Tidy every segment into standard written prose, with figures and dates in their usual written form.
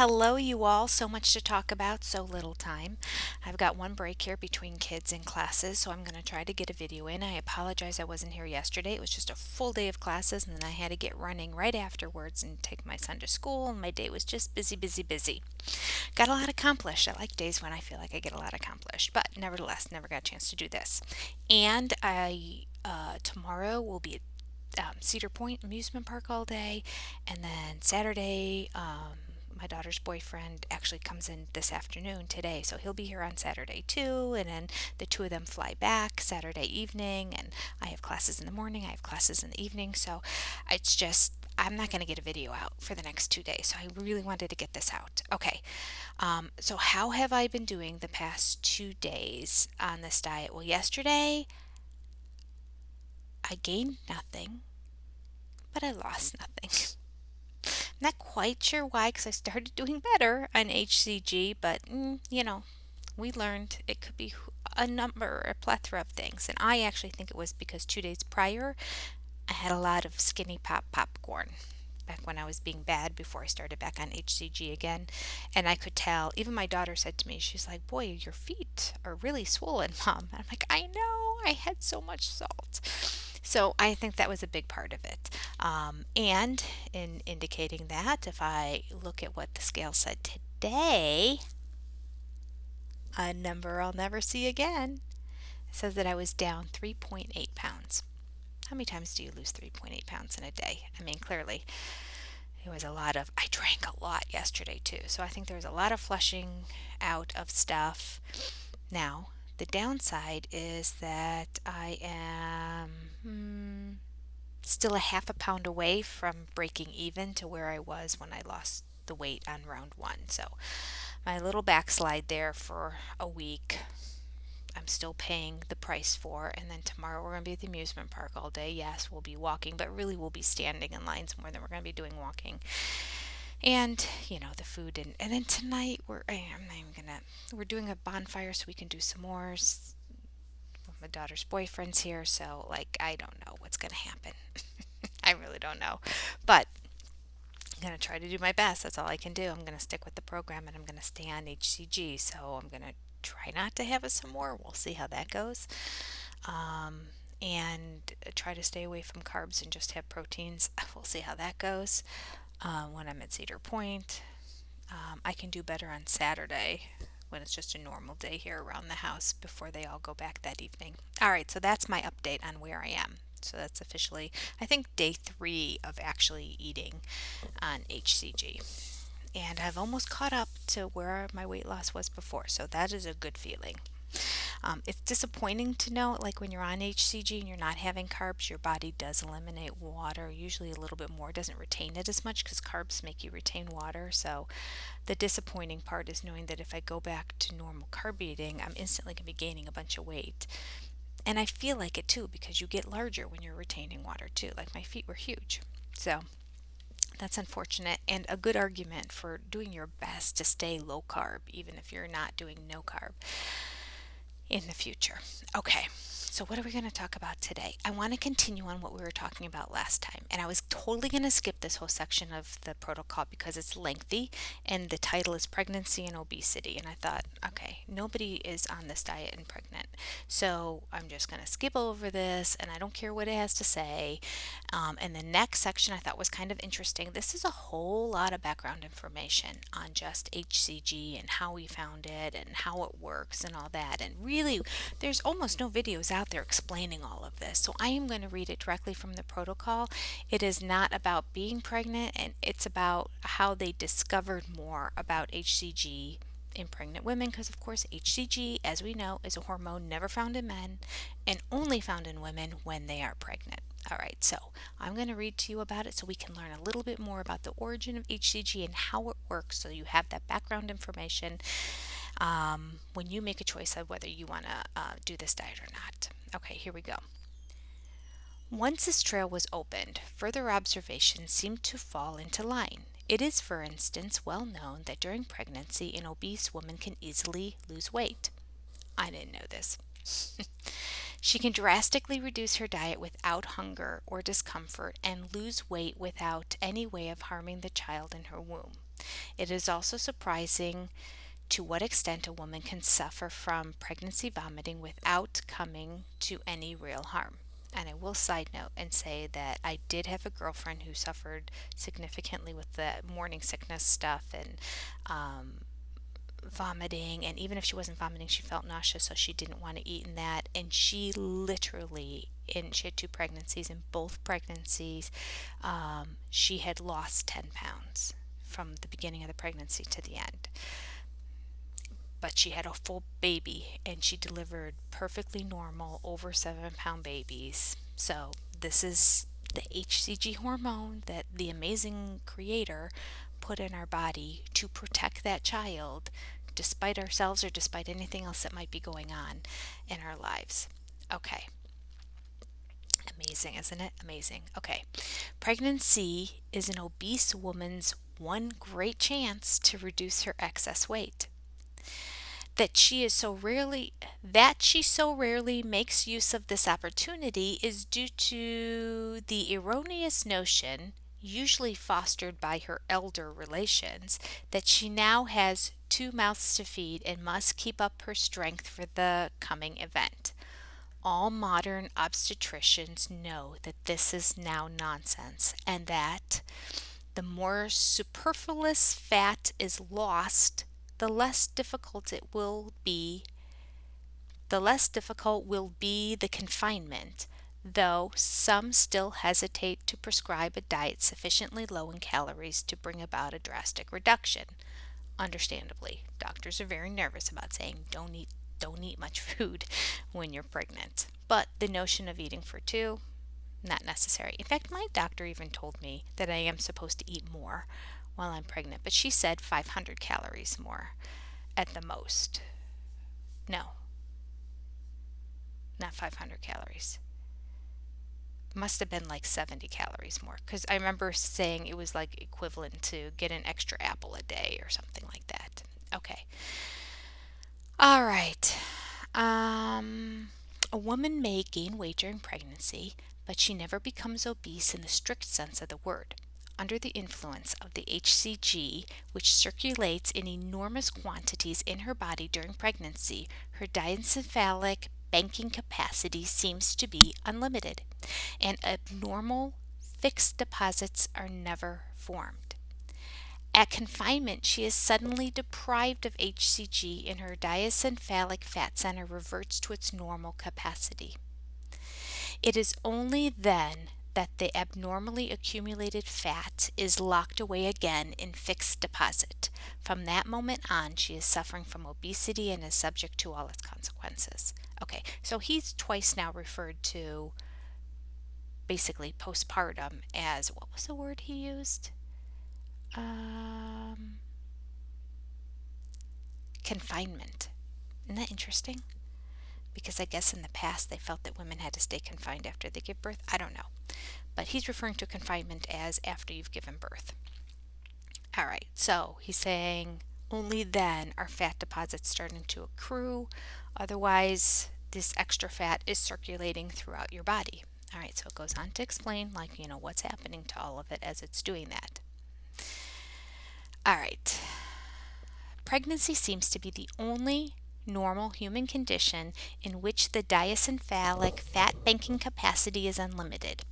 Hello, you all. So much to talk about, so little time. I've got one break here between kids and classes, so I'm going to try to get a video in. I apologize I wasn't here yesterday. It was just a full day of classes, and then I had to get running right afterwards and take my son to school, and my day was just busy, busy, busy. Got a lot accomplished. I like days when I feel like I get a lot accomplished, but nevertheless, never got a chance to do this. And tomorrow will be at Cedar Point Amusement Park all day, and then Saturday, my daughter's boyfriend actually comes in this afternoon today, so he'll be here on Saturday too, and then the two of them fly back Saturday evening, and I have classes in the morning, I have classes in the evening, so it's just I'm not going to get a video out for the next 2 days, so I really wanted to get this out. Okay, so how have I been doing the past 2 days on this diet? Well, yesterday I gained nothing, but I lost nothing. Not quite sure why, because I started doing better on HCG, but we learned it could be a plethora of things. And I actually think it was because 2 days prior, I had a lot of skinny pop popcorn back when I was being bad before I started back on HCG again. And I could tell, even my daughter said to me, she's like, "Boy, your feet are really swollen, Mom." And I'm like, "I know, I had so much salt." So I think that was a big part of it. And in indicating that, if I look at what the scale said today, a number I'll never see again, it says that I was down 3.8 pounds. How many times do you lose 3.8 pounds in a day? I mean, clearly, I drank a lot yesterday too. So I think there was a lot of flushing out of stuff. Now, the downside is that I am still a half a pound away from breaking even to where I was when I lost the weight on round one. So my little backslide there for a week, I'm still paying the price for. And then tomorrow we're going to be at the amusement park all day. Yes, we'll be walking, but really we'll be standing in lines more than we're going to be doing walking. And the food, and then tonight I'm not even gonna, we're doing a bonfire so we can do s'mores. My daughter's boyfriend's here, so like I don't know what's gonna happen. I really don't know. But I'm going to try to do my best. That's all I can do. I'm going to stick with the program and I'm going to stay on HCG. So I'm going to try not to have some more. We'll see how that goes. And try to stay away from carbs and just have proteins. We'll see how that goes. When I'm at Cedar Point, I can do better on Saturday when it's just a normal day here around the house before they all go back that evening. All right, so that's my update on where I am. So that's officially, I think, day 3 of actually eating on HCG. And I've almost caught up to where my weight loss was before. So that is a good feeling. It's disappointing to know, like when you're on HCG and you're not having carbs, your body does eliminate water, usually a little bit more. It doesn't retain it as much because carbs make you retain water. So the disappointing part is knowing that if I go back to normal carb eating, I'm instantly going to be gaining a bunch of weight. And I feel like it too because you get larger when you're retaining water too. Like my feet were huge. So that's unfortunate and a good argument for doing your best to stay low carb, even if you're not doing no carb in the future. Okay, so what are we going to talk about today? I want to continue on what we were talking about last time, and I was totally going to skip this whole section of the protocol because it's lengthy and the title is Pregnancy and Obesity, and I thought, okay, nobody is on this diet and pregnant, so I'm just going to skip over this and I don't care what it has to say. And the next section I thought was kind of interesting. This is a whole lot of background information on just HCG and how we found it and how it works and all that, and really there's almost no videos out there explaining all of this. So I am going to read it directly from the protocol. It is not about being pregnant, and it's about how they discovered more about HCG in pregnant women, because of course HCG, as we know, is a hormone never found in men and only found in women when they are pregnant. All right, so I'm going to read to you about it so we can learn a little bit more about the origin of HCG and how it works, so you have that background information when you make a choice of whether you want to do this diet or not. Okay, here we go. Once this trail was opened, further observations seemed to fall into line. It is, for instance, well known that during pregnancy, an obese woman can easily lose weight. I didn't know this. She can drastically reduce her diet without hunger or discomfort and lose weight without any way of harming the child in her womb. It is also surprising to what extent a woman can suffer from pregnancy vomiting without coming to any real harm. And I will side note and say that I did have a girlfriend who suffered significantly with the morning sickness stuff and vomiting. And even if she wasn't vomiting, she felt nauseous, so she didn't want to eat in that. And she literally, and she had two pregnancies. In both pregnancies, she had lost 10 pounds from the beginning of the pregnancy to the end, but she had a full baby and she delivered perfectly normal over 7 pound babies. So this is the HCG hormone that the amazing creator put in our body to protect that child despite ourselves or despite anything else that might be going on in our lives. Okay. Amazing, isn't it? Amazing. Okay. Pregnancy is an obese woman's one great chance to reduce her excess weight. That she so rarely makes use of this opportunity is due to the erroneous notion, usually fostered by her elder relations, that she now has two mouths to feed and must keep up her strength for the coming event. All modern obstetricians know that this is now nonsense, and that the more superfluous fat is lost, the less difficult will be the confinement, though some still hesitate to prescribe a diet sufficiently low in calories to bring about a drastic reduction. Understandably, doctors are very nervous about saying don't eat much food when you're pregnant. But the notion of eating for two, not necessary. In fact, my doctor even told me that I am supposed to eat more while I'm pregnant, but she said 500 calories more at the most. No, not 500 calories. Must have been like 70 calories more, because I remember saying it was like equivalent to get an extra apple a day or something like that. Okay. All right. A woman may gain weight during pregnancy, but she never becomes obese in the strict sense of the word. Under the influence of the HCG, which circulates in enormous quantities in her body during pregnancy, her diencephalic banking capacity seems to be unlimited, and abnormal fixed deposits are never formed. At confinement, she is suddenly deprived of HCG and her diencephalic fat center reverts to its normal capacity. It is only then that the abnormally accumulated fat is locked away again in fixed deposit. From that moment on, she is suffering from obesity and is subject to all its consequences. Okay, so he's twice now referred to basically postpartum as, what was the word he used? Confinement. Isn't that interesting? Because I guess in the past they felt that women had to stay confined after they give birth. I don't know. But he's referring to confinement as after you've given birth. All right, so he's saying only then are fat deposits starting to accrue. Otherwise, this extra fat is circulating throughout your body. All right, so it goes on to explain, what's happening to all of it as it's doing that. All right. Pregnancy seems to be the only normal human condition in which the diencephalic fat banking capacity is unlimited.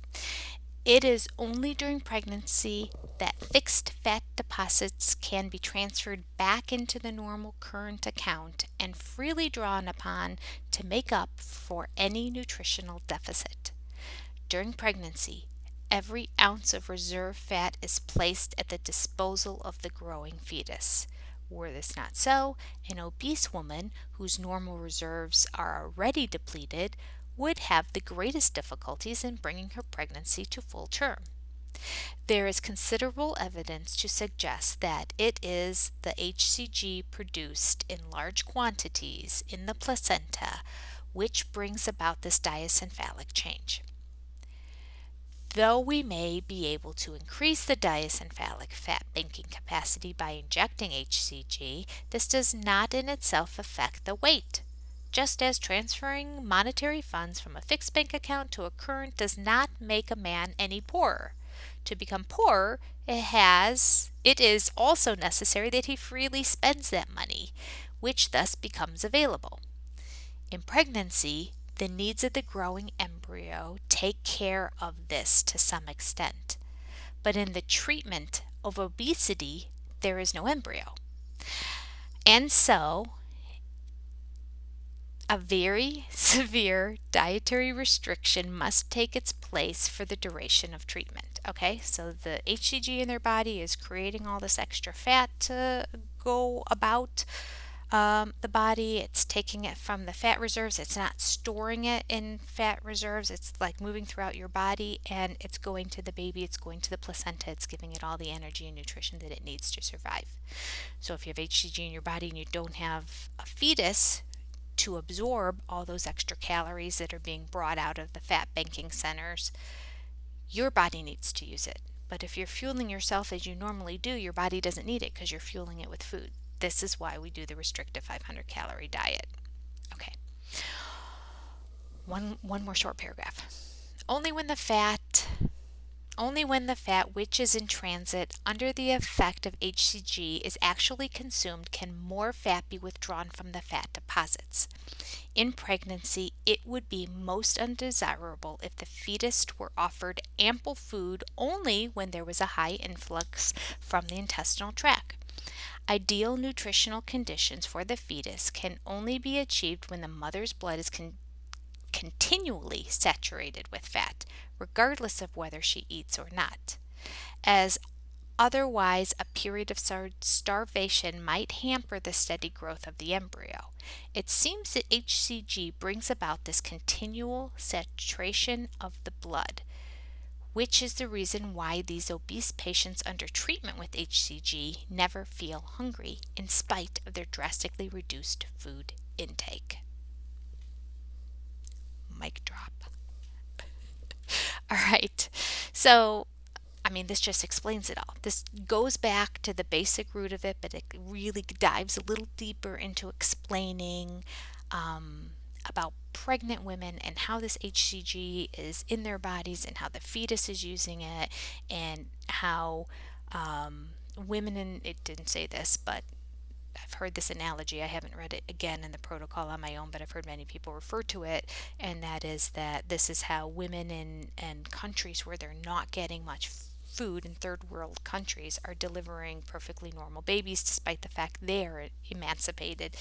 It is only during pregnancy that fixed fat deposits can be transferred back into the normal current account and freely drawn upon to make up for any nutritional deficit. During pregnancy, every ounce of reserve fat is placed at the disposal of the growing fetus. Were this not so, an obese woman whose normal reserves are already depleted would have the greatest difficulties in bringing her pregnancy to full term. There is considerable evidence to suggest that it is the HCG produced in large quantities in the placenta which brings about this diencephalic change. Though we may be able to increase the diencephalic fat banking capacity by injecting HCG, this does not in itself affect the weight. Just as transferring monetary funds from a fixed bank account to a current does not make a man any poorer. to become poorer, it is also necessary that he freely spends that money, which thus becomes available. In pregnancy, the needs of the growing embryo take care of this to some extent. But in the treatment of obesity, there is no embryo. And so, a very severe dietary restriction must take its place for the duration of treatment. Okay, so the HCG in their body is creating all this extra fat to go about the body. It's taking it from the fat reserves. It's not storing it in fat reserves. It's like moving throughout your body, and it's going to the baby. It's going to the placenta. It's giving it all the energy and nutrition that it needs to survive. So if you have HCG in your body and you don't have a fetus to absorb all those extra calories that are being brought out of the fat banking centers, your body needs to use it. But if you're fueling yourself as you normally do, your body doesn't need it because you're fueling it with food. This is why we do the restrictive 500 calorie diet. Okay. One more short paragraph. Only when the fat which is in transit under the effect of HCG is actually consumed can more fat be withdrawn from the fat deposits. In pregnancy, it would be most undesirable if the fetus were offered ample food only when there was a high influx from the intestinal tract. Ideal nutritional conditions for the fetus can only be achieved when the mother's blood is continually saturated with fat, regardless of whether she eats or not, as otherwise a period of starvation might hamper the steady growth of the embryo. It seems that HCG brings about this continual saturation of the blood, which is the reason why these obese patients under treatment with HCG never feel hungry in spite of their drastically reduced food intake. Mic drop. All right. So, this just explains it all. This goes back to the basic root of it, but it really dives a little deeper into explaining about pregnant women and how this HCG is in their bodies and how the fetus is using it, and how women, and it didn't say this, but I've heard this analogy. I haven't read it again in the protocol on my own, but I've heard many people refer to it, and that is that this is how women in countries where they're not getting much food, in third world countries, are delivering perfectly normal babies despite the fact they're emancipated.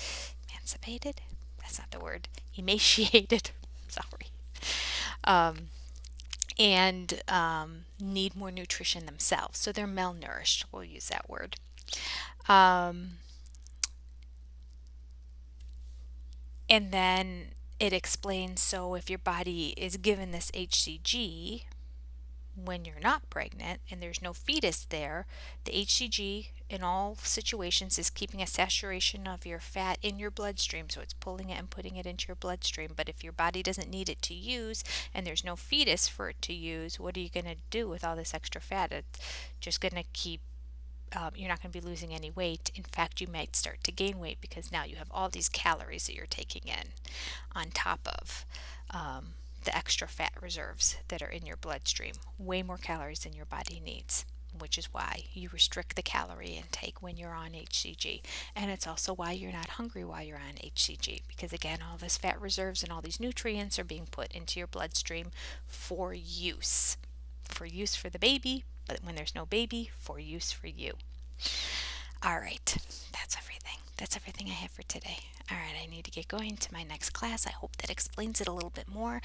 That's not the word. Emaciated. Sorry. And need more nutrition themselves. So they're malnourished. We'll use that word. And then it explains, so if your body is given this HCG when you're not pregnant and there's no fetus there, the HCG in all situations is keeping a saturation of your fat in your bloodstream, so it's pulling it and putting it into your bloodstream. But if your body doesn't need it to use and there's no fetus for it to use, what are you going to do with all this extra fat? It's just going to keep you're not going to be losing any weight. In fact, you might start to gain weight because now you have all these calories that you're taking in on top of the extra fat reserves that are in your bloodstream. Way more calories than your body needs, which is why you restrict the calorie intake when you're on HCG. And it's also why you're not hungry while you're on HCG, because again, all this fat reserves and all these nutrients are being put into your bloodstream for use for the baby, but when there's no baby, for use for you. All right, that's everything I have for today. All right, I need to get going to my next class. I hope that explains it a little bit more.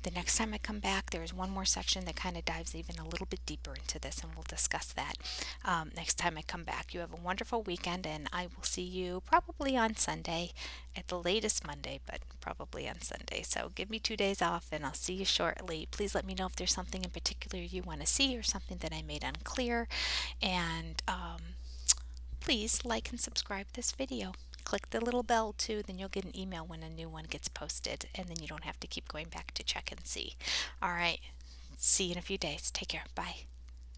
The next time I come back, there's one more section that kind of dives even a little bit deeper into this, and we'll discuss that next time I come back. You have a wonderful weekend, and I will see you probably on Sunday, at the latest Monday, but probably on Sunday. So give me 2 days off, and I'll see you shortly. Please let me know if there's something in particular you want to see or something that I made unclear, and please like and subscribe this video. Click the little bell too, then you'll get an email when a new one gets posted, and then you don't have to keep going back to check and see. All right, see you in a few days. Take care. Bye.